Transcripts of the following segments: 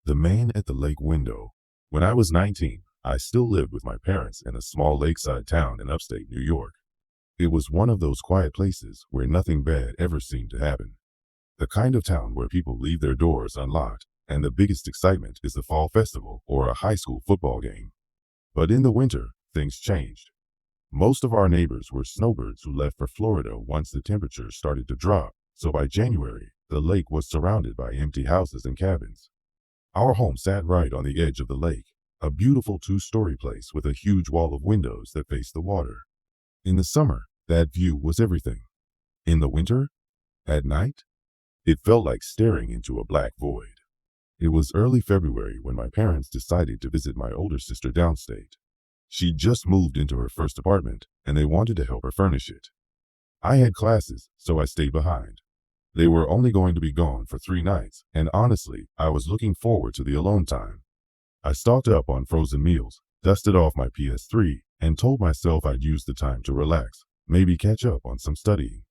The Man at the Lake Window. When I was 19, I still lived with my parents in a small lakeside town in upstate New York. It was one of those quiet places where nothing bad ever seemed to happen. The kind of town where people leave their doors unlocked, and the biggest excitement is the fall festival or a high school football game. But in the winter, things changed. Most of our neighbors were snowbirds who left for Florida once the temperatures started to drop, so by January, the lake was surrounded by empty houses and cabins. Our home sat right on the edge of the lake, a beautiful two-story place with a huge wall of windows that faced the water. In the summer, that view was everything. In the winter, at night, it felt like staring into a black void. It was early February when my parents decided to visit my older sister downstate. She'd just moved into her first apartment, and they wanted to help her furnish it. I had classes, so I stayed behind. They were only going to be gone for 3 nights, and honestly, I was looking forward to the alone time. I stocked up on frozen meals, dusted off my PS3, and told myself I'd use the time to relax, maybe catch up on some studying.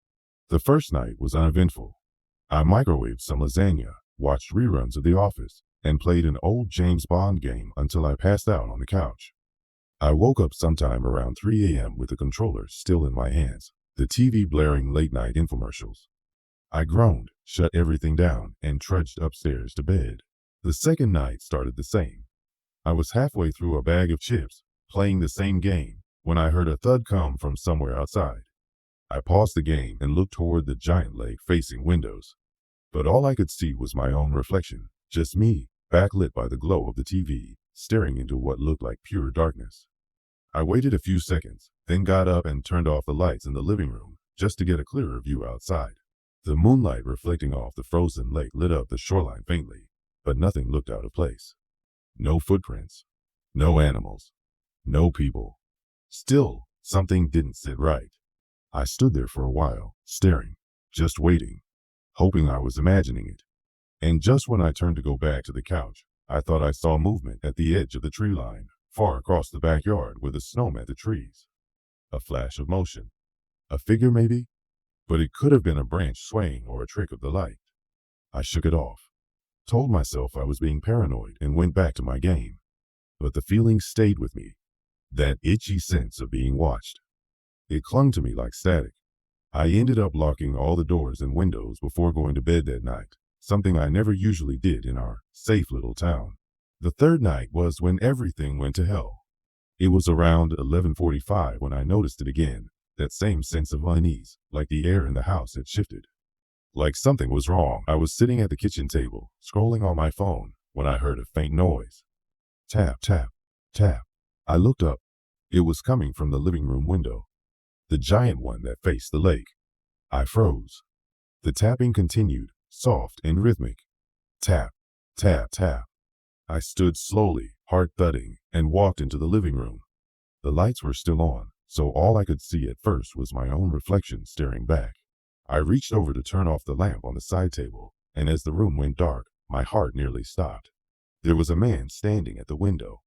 The first night was uneventful. I microwaved some lasagna, watched reruns of The Office, and played an old James Bond game until I passed out on the couch. I woke up sometime around 3 a.m. with the controller still in my hands, the TV blaring late-night infomercials. I groaned, shut everything down, and trudged upstairs to bed. The second night started the same. I was halfway through a bag of chips, playing the same game, when I heard a thud come from somewhere outside. I paused the game and looked toward the giant lake facing windows. But all I could see was my own reflection, just me, backlit by the glow of the TV, staring into what looked like pure darkness. I waited a few seconds, then got up and turned off the lights in the living room, just to get a clearer view outside. The moonlight reflecting off the frozen lake lit up the shoreline faintly, but nothing looked out of place. No footprints, no animals, no people. Still, something didn't sit right. I stood there for a while, staring, just waiting, hoping I was imagining it. And just when I turned to go back to the couch, I thought I saw movement at the edge of the tree line, far across the backyard where the snow met the trees. A flash of motion. A figure maybe? But it could have been a branch swaying or a trick of the light. I shook it off, told myself I was being paranoid, and went back to my game. But the feeling stayed with me, that itchy sense of being watched. It clung to me like static. I ended up locking all the doors and windows before going to bed that night, something I never usually did in our safe little town. The third night was when everything went to hell. It was around 11:45 when I noticed it again. That same sense of unease, like the air in the house had shifted. Like something was wrong. I was sitting at the kitchen table, scrolling on my phone, when I heard a faint noise. Tap, tap, tap. I looked up. It was coming from the living room window, the giant one that faced the lake. I froze. The tapping continued, soft and rhythmic. Tap, tap, tap. I stood slowly, heart thudding, and walked into the living room. The lights were still on, so all I could see at first was my own reflection staring back. I reached over to turn off the lamp on the side table, and as the room went dark, my heart nearly stopped. There was a man standing at the window.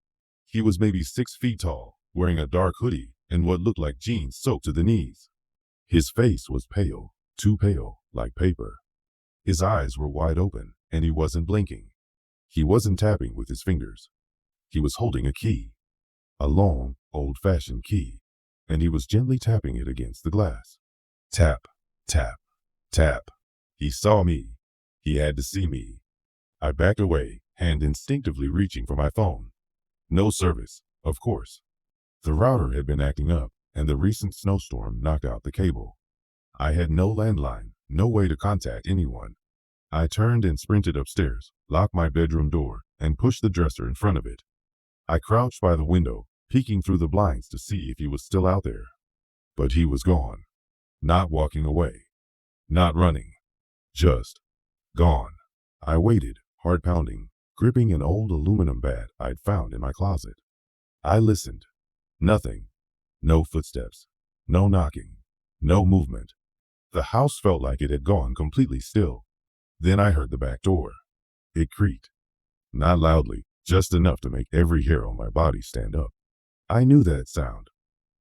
He was maybe 6 feet tall, wearing a dark hoodie and what looked like jeans soaked to the knees. His face was pale, too pale, like paper. His eyes were wide open, and he wasn't blinking. He wasn't tapping with his fingers. He was holding a key, a long, old-fashioned key, and he was gently tapping it against the glass. Tap, tap, tap. He saw me. He had to see me. I backed away, hand instinctively reaching for my phone. No service, of course. The router had been acting up, and the recent snowstorm knocked out the cable. I had no landline, no way to contact anyone. I turned and sprinted upstairs, locked my bedroom door, and pushed the dresser in front of it. I crouched by the window, peeking through the blinds to see if he was still out there. But he was gone. Not walking away. Not running. Just gone. I waited, heart pounding, gripping an old aluminum bat I'd found in my closet. I listened. Nothing. No footsteps. No knocking. No movement. The house felt like it had gone completely still. Then I heard the back door. It creaked. Not loudly, just enough to make every hair on my body stand up. I knew that sound.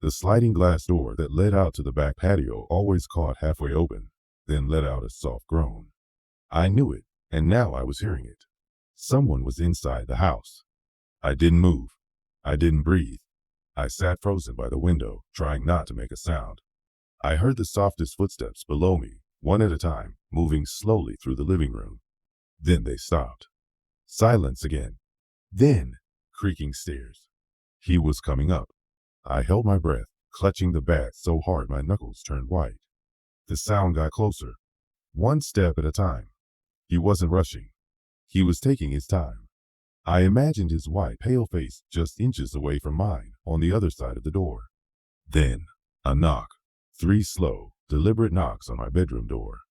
The sliding glass door that led out to the back patio always caught halfway open, then let out a soft groan. I knew it, and now I was hearing it. Someone was inside the house. I didn't move. I didn't breathe. I sat frozen by the window, trying not to make a sound. I heard the softest footsteps below me, one at a time, moving slowly through the living room. Then they stopped. Silence again. Then, creaking stairs. He was coming up. I held my breath, clutching the bat so hard my knuckles turned white. The sound got closer, one step at a time. He wasn't rushing. He was taking his time. I imagined his white, pale face just inches away from mine, on the other side of the door. Then, a knock. 3 slow, deliberate knocks on my bedroom door.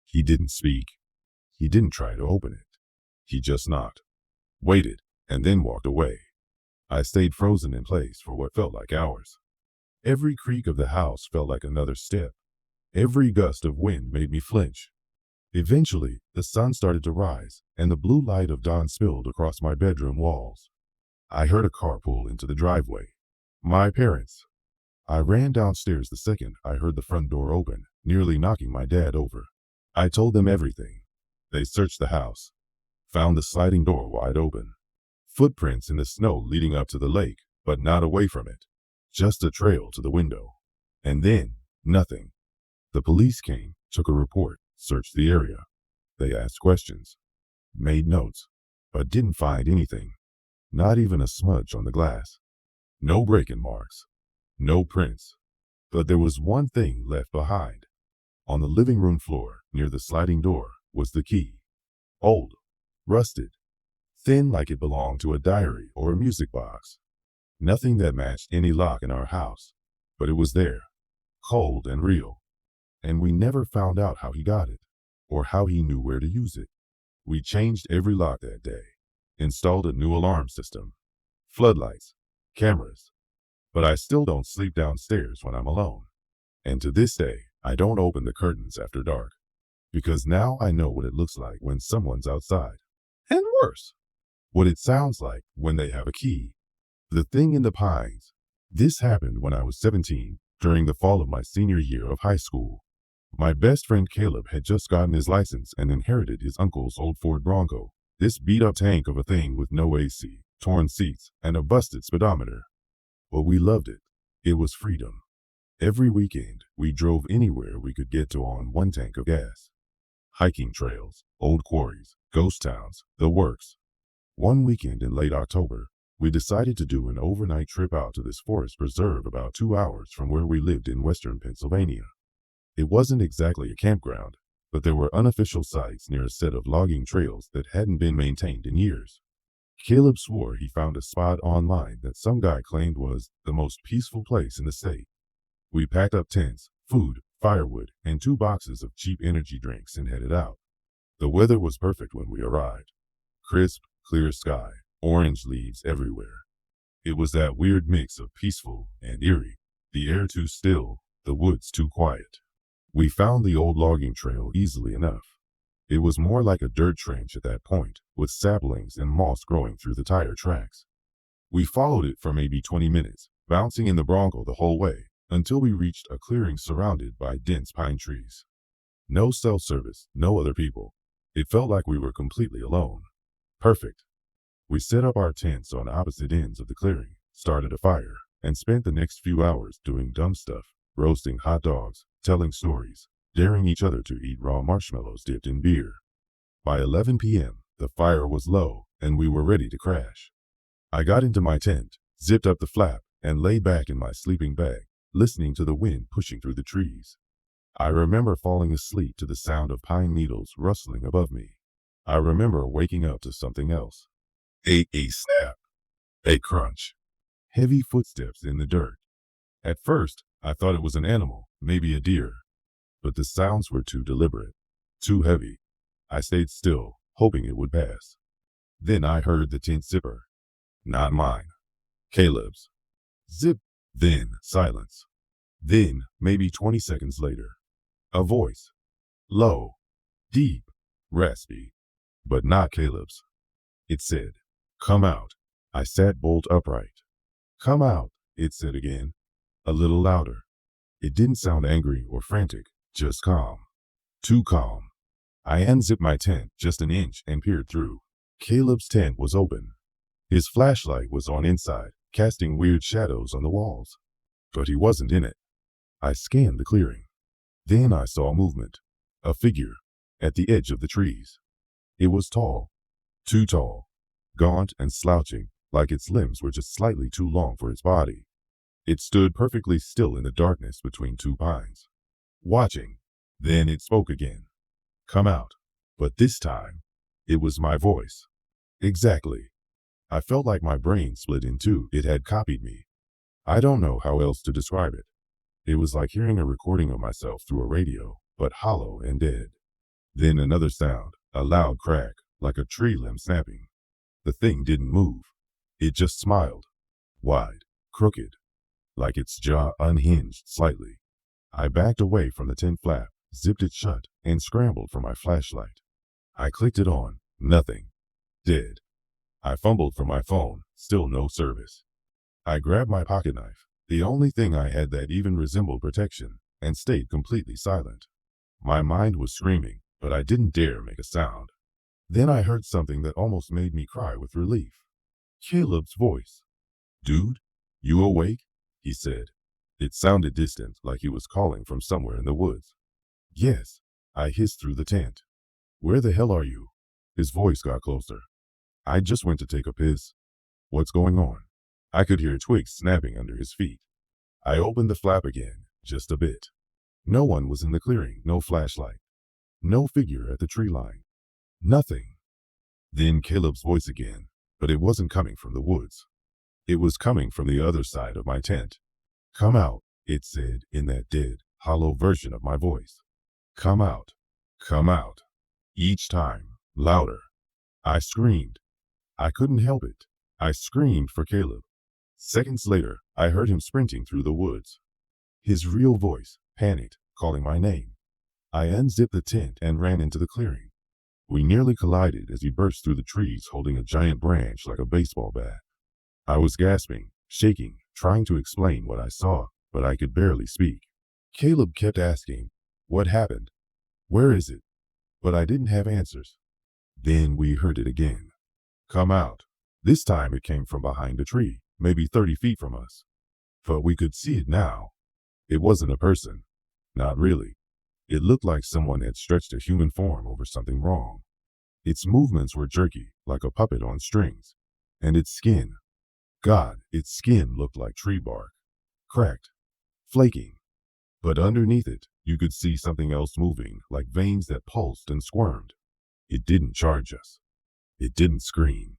He didn't speak. He didn't try to open it. He just knocked, waited, and then walked away. I stayed frozen in place for what felt like hours. Every creak of the house felt like another step. Every gust of wind made me flinch. Eventually, the sun started to rise, and the blue light of dawn spilled across my bedroom walls. I heard a car pull into the driveway. My parents. I ran downstairs the second I heard the front door open, nearly knocking my dad over. I told them everything. They searched the house, found the sliding door wide open. Footprints in the snow leading up to the lake, but not away from it. Just a trail to the window. And then, nothing. The police came, took a report, searched the area. They asked questions, made notes, but didn't find anything. Not even a smudge on the glass. No break-in marks. No prints. But there was one thing left behind. On the living room floor, near the sliding door, was the key. Old, rusted, thin like it belonged to a diary or a music box. Nothing that matched any lock in our house, but it was there, cold and real. And we never found out how he got it, or how he knew where to use it. We changed every lock that day, installed a new alarm system, floodlights, cameras. But I still don't sleep downstairs when I'm alone. And to this day, I don't open the curtains after dark. Because now I know what it looks like when someone's outside. And worse, what it sounds like when they have a key. The thing in the pines. This happened when I was 17, during the fall of my senior year of high school. My best friend Caleb had just gotten his license and inherited his uncle's old Ford Bronco. This beat-up tank of a thing with no AC, torn seats, and a busted speedometer. But we loved it. It was freedom. Every weekend, we drove anywhere we could get to on one tank of gas. Hiking trails, old quarries, ghost towns, the works. One weekend in late October, we decided to do an overnight trip out to this forest preserve about 2 hours from where we lived in western Pennsylvania. It wasn't exactly a campground, but there were unofficial sites near a set of logging trails that hadn't been maintained in years. Caleb swore he found a spot online that some guy claimed was the most peaceful place in the state. We packed up tents, food, firewood, and 2 boxes of cheap energy drinks and headed out. The weather was perfect when we arrived. Crisp, clear sky, orange leaves everywhere. It was that weird mix of peaceful and eerie, the air too still, the woods too quiet. We found the old logging trail easily enough. It was more like a dirt trench at that point, with saplings and moss growing through the tire tracks. We followed it for maybe 20 minutes, bouncing in the Bronco the whole way, until we reached a clearing surrounded by dense pine trees. No cell service, no other people. It felt like we were completely alone. Perfect. We set up our tents on opposite ends of the clearing, started a fire, and spent the next few hours doing dumb stuff, roasting hot dogs, telling stories, daring each other to eat raw marshmallows dipped in beer. By 11 p.m., the fire was low, and we were ready to crash. I got into my tent, zipped up the flap, and lay back in my sleeping bag, listening to the wind pushing through the trees. I remember falling asleep to the sound of pine needles rustling above me. I remember waking up to something else. A snap. A crunch. Heavy footsteps in the dirt. At first, I thought it was an animal, maybe a deer. But the sounds were too deliberate, too heavy. I stayed still, hoping it would pass. Then I heard the tent zipper. Not mine. Caleb's. Zip. Then silence. Then, maybe 20 seconds later, a voice. Low, deep, raspy, but not Caleb's. It said, "Come out." I sat bolt upright. "Come out," it said again, a little louder. It didn't sound angry or frantic, just calm. Too calm. I unzipped my tent just an inch and peered through. Caleb's tent was open. His flashlight was on inside, casting weird shadows on the walls. But he wasn't in it. I scanned the clearing. Then I saw movement. A figure at the edge of the trees. It was tall, too tall, gaunt and slouching, like its limbs were just slightly too long for its body. It stood perfectly still in the darkness between two pines, watching. Then it spoke again. Come out. But this time, it was my voice. Exactly. I felt like my brain split in two. It had copied me. I don't know how else to describe it. It was like hearing a recording of myself through a radio, but hollow and dead. Then another sound, a loud crack, like a tree limb snapping. The thing didn't move. It just smiled. Wide, crooked, like its jaw unhinged slightly. I backed away from the tent flap, zipped it shut, and scrambled for my flashlight. I clicked it on. Nothing. Dead. I fumbled for my phone. Still no service. I grabbed my pocket knife, the only thing I had that even resembled protection, and stayed completely silent. My mind was screaming, but I didn't dare make a sound. Then I heard something that almost made me cry with relief. Caleb's voice. Dude, you awake? He said. It sounded distant, like he was calling from somewhere in the woods. Yes, I hissed through the tent. Where the hell are you? His voice got closer. I just went to take a piss. What's going on? I could hear twigs snapping under his feet. I opened the flap again, just a bit. No one was in the clearing, no flashlight. No figure at the tree line. Nothing. Then Caleb's voice again, but it wasn't coming from the woods. It was coming from the other side of my tent. Come out, it said in that dead, hollow version of my voice. Come out. Come out. Each time, louder. I screamed. I couldn't help it. I screamed for Caleb. Seconds later, I heard him sprinting through the woods. His real voice, panicked, calling my name. I unzipped the tent and ran into the clearing. We nearly collided as he burst through the trees holding a giant branch like a baseball bat. I was gasping, shaking, trying to explain what I saw, but I could barely speak. Caleb kept asking, what happened? Where is it? But I didn't have answers. Then we heard it again. Come out. This time it came from behind a tree, maybe 30 feet from us. But we could see it now. It wasn't a person. Not really. It looked like someone had stretched a human form over something wrong. Its movements were jerky, like a puppet on strings. And its skin. God, its skin looked like tree bark. Cracked. Flaking. But underneath it, you could see something else moving, like veins that pulsed and squirmed. It didn't charge us. It didn't scream.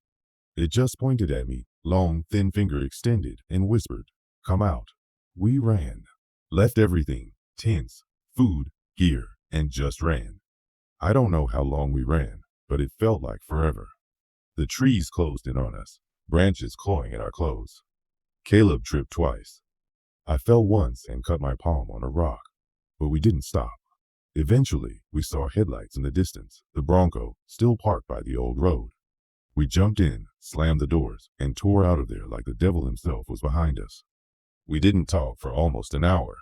It just pointed at me, long, thin finger extended, and whispered, come out. We ran. Left everything, tents, food, gear, and just ran. I don't know how long we ran, but it felt like forever. The trees closed in on us, branches clawing at our clothes. Caleb tripped twice. I fell once and cut my palm on a rock, but we didn't stop. Eventually, we saw headlights in the distance, the Bronco still parked by the old road. We jumped in, slammed the doors, and tore out of there like the devil himself was behind us. We didn't talk for almost an hour.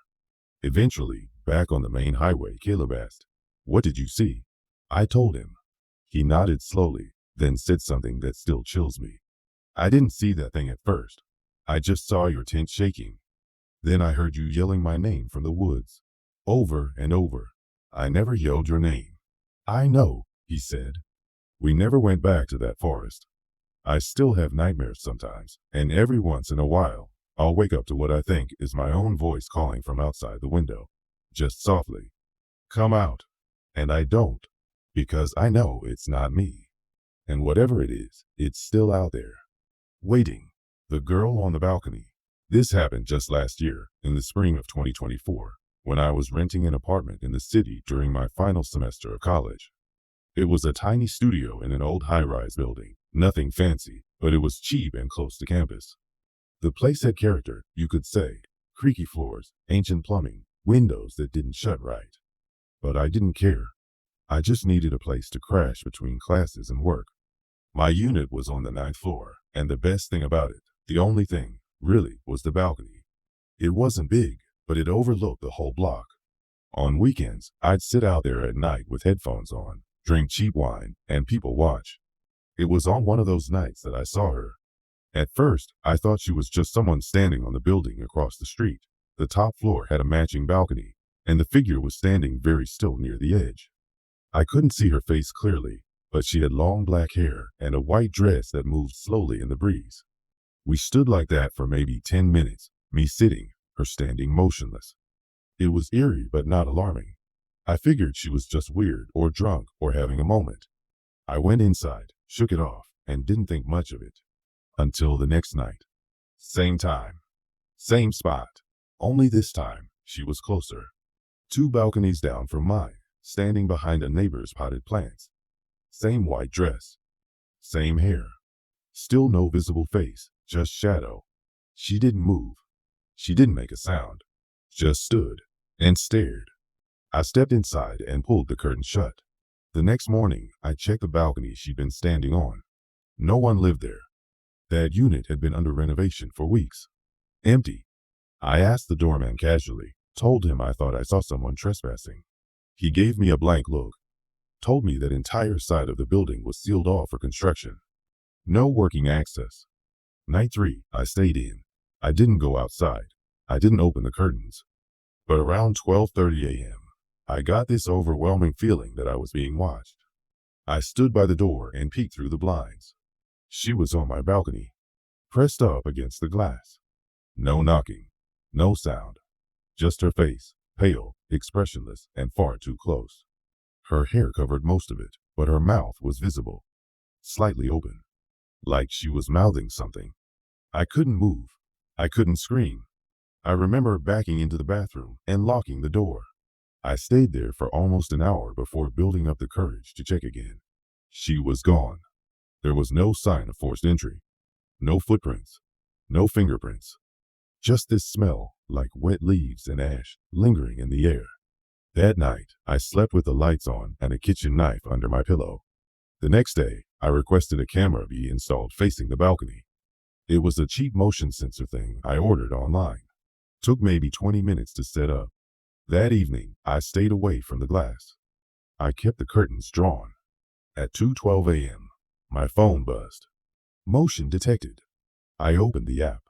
Eventually, back on the main highway, Caleb asked, what did you see? I told him. He nodded slowly, then said something that still chills me. I didn't see that thing at first. I just saw your tent shaking. Then I heard you yelling my name from the woods. Over and over. I never yelled your name. I know, he said. We never went back to that forest. I still have nightmares sometimes, and every once in a while, I'll wake up to what I think is my own voice calling from outside the window, just softly. Come out. And I don't, because I know it's not me. And whatever it is, it's still out there. Waiting. The girl on the balcony. This happened just last year, in the spring of 2024, when I was renting an apartment in the city during my final semester of college. It was a tiny studio in an old high-rise building, nothing fancy, but it was cheap and close to campus. The place had character, you could say, creaky floors, ancient plumbing, windows that didn't shut right. But I didn't care. I just needed a place to crash between classes and work. My unit was on the 9th floor, and the best thing about it, the only thing, really, was the balcony. It wasn't big, but it overlooked the whole block. On weekends, I'd sit out there at night with headphones on, drink cheap wine, and people watch. It was on one of those nights that I saw her. At first, I thought she was just someone standing on the building across the street. The top floor had a matching balcony, and the figure was standing very still near the edge. I couldn't see her face clearly, but she had long black hair and a white dress that moved slowly in the breeze. We stood like that for maybe 10 minutes, me sitting, her standing motionless. It was eerie but not alarming. I figured she was just weird or drunk or having a moment. I went inside, shook it off, and didn't think much of it. Until the next night. Same time. Same spot. Only this time, she was closer. 2 balconies down from mine, standing behind a neighbor's potted plants. Same white dress. Same hair. Still no visible face, just shadow. She didn't move. She didn't make a sound. Just stood and stared. I stepped inside and pulled the curtain shut. The next morning, I checked the balcony she'd been standing on. No one lived there. That unit had been under renovation for weeks. Empty. I asked the doorman casually, told him I thought I saw someone trespassing. He gave me a blank look, told me that entire side of the building was sealed off for construction. No working access. Night 3, I stayed in. I didn't go outside. I didn't open the curtains. But around 12:30 a.m., I got this overwhelming feeling that I was being watched. I stood by the door and peeked through the blinds. She was on my balcony, pressed up against the glass. No knocking, no sound, just her face, pale, expressionless, and far too close. Her hair covered most of it, but her mouth was visible, slightly open, like she was mouthing something. I couldn't move. I couldn't scream. I remember backing into the bathroom and locking the door. I stayed there for almost an hour before building up the courage to check again. She was gone. There was no sign of forced entry. No footprints. No fingerprints. Just this smell, like wet leaves and ash, lingering in the air. That night, I slept with the lights on and a kitchen knife under my pillow. The next day, I requested a camera be installed facing the balcony. It was a cheap motion sensor thing I ordered online. Took maybe 20 minutes to set up. That evening, I stayed away from the glass. I kept the curtains drawn. At 2:12 a.m., my phone buzzed. Motion detected. I opened the app.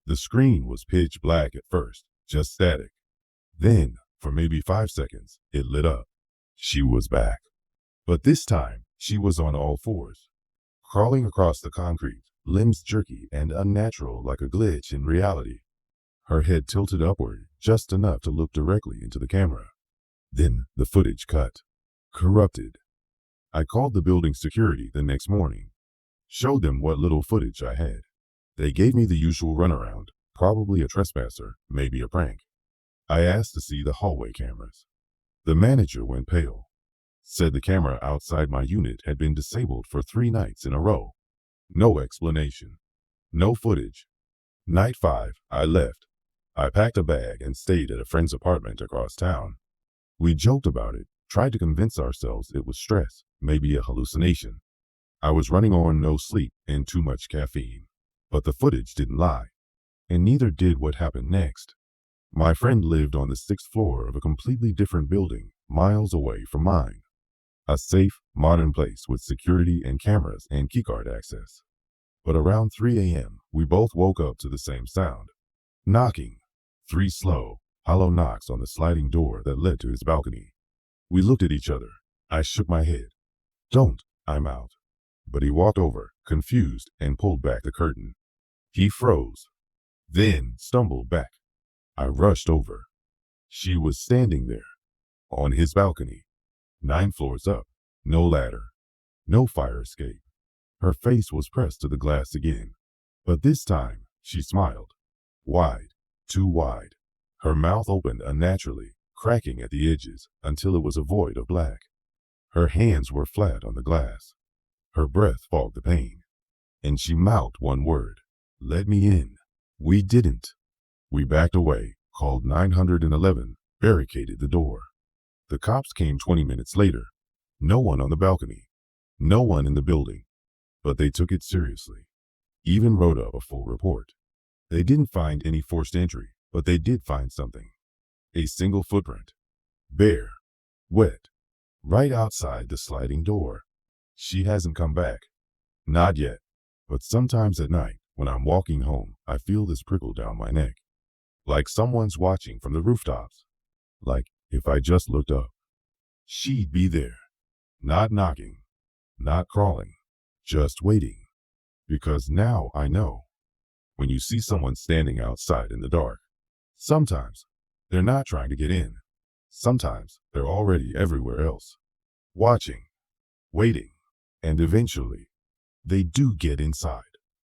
The screen was pitch black at first, just static. Then, for maybe 5 seconds, it lit up. She was back. But this time, she was on all fours, crawling across the concrete, limbs jerky and unnatural like a glitch in reality. Her head tilted upward, just enough to look directly into the camera. Then the footage cut. Corrupted. I called the building security the next morning. Showed them what little footage I had. They gave me the usual runaround, probably a trespasser, maybe a prank. I asked to see the hallway cameras. The manager went pale. Said the camera outside my unit had been disabled for 3 nights in a row. No explanation. No footage. Night 5, I left. I packed a bag and stayed at a friend's apartment across town. We joked about it, tried to convince ourselves it was stress, maybe a hallucination. I was running on no sleep and too much caffeine. But the footage didn't lie, and neither did what happened next. My friend lived on the 6th floor of a completely different building, miles away from mine. A safe, modern place with security and cameras and keycard access. But around 3 a.m., we both woke up to the same sound. Knocking. 3 slow, hollow knocks on the sliding door that led to his balcony. We looked at each other. I shook my head. Don't, I'm out. But he walked over, confused, and pulled back the curtain. He froze, then stumbled back. I rushed over. She was standing there, on his balcony, 9 floors up, no ladder, no fire escape. Her face was pressed to the glass again, but this time she smiled. Wide, too wide. Her mouth opened unnaturally, cracking at the edges until it was a void of black. Her hands were flat on the glass. Her breath fogged the pain, and she mouthed one word. Let me in. We didn't. We backed away, called 911, barricaded the door. The cops came 20 minutes later. No one on the balcony. No one in the building. But they took it seriously. Even wrote up a full report. They didn't find any forced entry, but they did find something. A single footprint. Bare. Wet. Right outside the sliding door. She hasn't come back. Not yet. But sometimes at night, when I'm walking home, I feel this prickle down my neck. Like someone's watching from the rooftops. Like if I just looked up, she'd be there. Not knocking, not crawling, just waiting. Because now I know. When you see someone standing outside in the dark, sometimes they're not trying to get in. Sometimes they're already everywhere else. Watching, waiting, and eventually they do get inside.